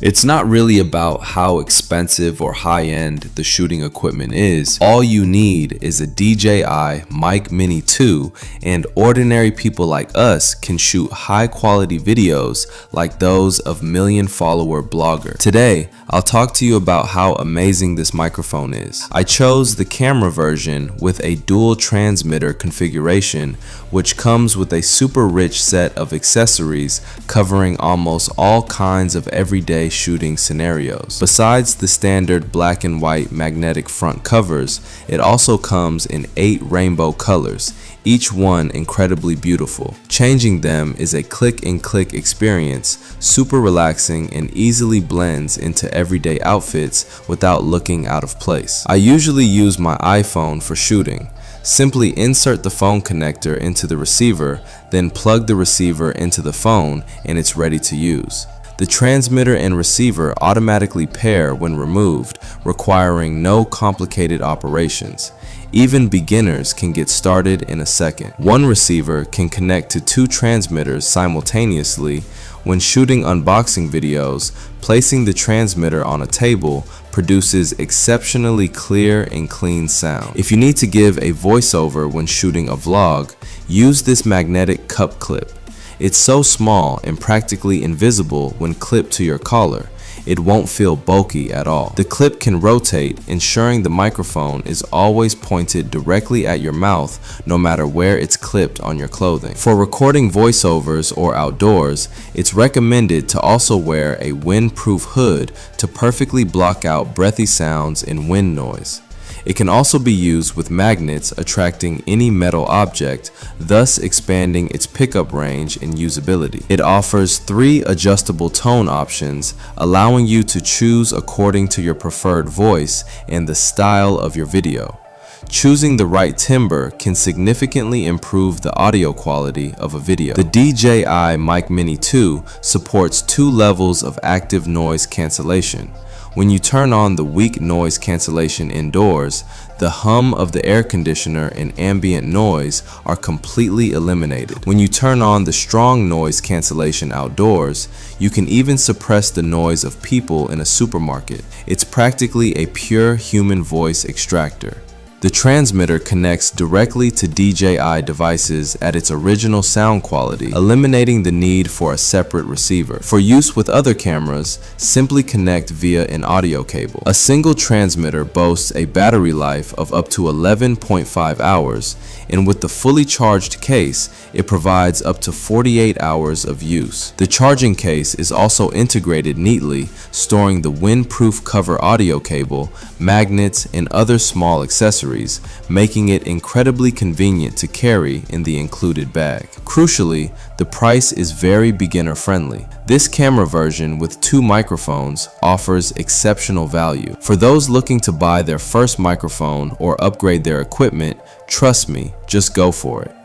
It's not really about how expensive or high-end the shooting equipment is. All you need is a DJI Mini 2, and ordinary people like us can shoot high-quality videos like those of million-follower blogger. Today, I'll talk to you about how amazing this microphone is. I chose the camera version with a dual transmitter configuration, which comes with a super rich set of accessories covering almost all kinds of everyday shooting scenarios. Besides the standard black and white magnetic front covers, it also comes in 8 rainbow colors, each one incredibly beautiful. Changing them is a click-and-click experience, super relaxing and easily blends into everyday outfits without looking out of place. I usually use my iPhone for shooting. Simply insert the phone connector into the receiver, then plug the receiver into the phone, and it's ready to use. The transmitter and receiver automatically pair when removed, requiring no complicated operations. Even beginners can get started in a second. One receiver can connect to 2 transmitters simultaneously. When shooting unboxing videos, placing the transmitter on a table produces exceptionally clear and clean sound. If you need to give a voiceover when shooting a vlog, use this magnetic cup clip. It's so small and practically invisible when clipped to your collar. It won't feel bulky at all. The clip can rotate, ensuring the microphone is always pointed directly at your mouth no matter where it's clipped on your clothing. For recording voiceovers or outdoors, it's recommended to also wear a windproof hood to perfectly block out breathy sounds and wind noise. It can also be used with magnets attracting any metal object, thus expanding its pickup range and usability. It offers 3 adjustable tone options, allowing you to choose according to your preferred voice and the style of your video. Choosing the right timbre can significantly improve the audio quality of a video. The DJI Mini 2 supports 2 levels of active noise cancellation. When you turn on the weak noise cancellation indoors, the hum of the air conditioner and ambient noise are completely eliminated. When you turn on the strong noise cancellation outdoors, you can even suppress the noise of people in a supermarket. It's practically a pure human voice extractor. The transmitter connects directly to DJI devices at its original sound quality, eliminating the need for a separate receiver. For use with other cameras, simply connect via an audio cable. A single transmitter boasts a battery life of up to 11.5 hours, and with the fully charged case, it provides up to 48 hours of use. The charging case is also integrated neatly, storing the windproof cover audio cable, magnets, and other small accessories, making it incredibly convenient to carry in the included bag. Crucially, the price is very beginner friendly. This camera version with 2 microphones offers exceptional value. For those looking to buy their first microphone or upgrade their equipment, trust me, just go for it.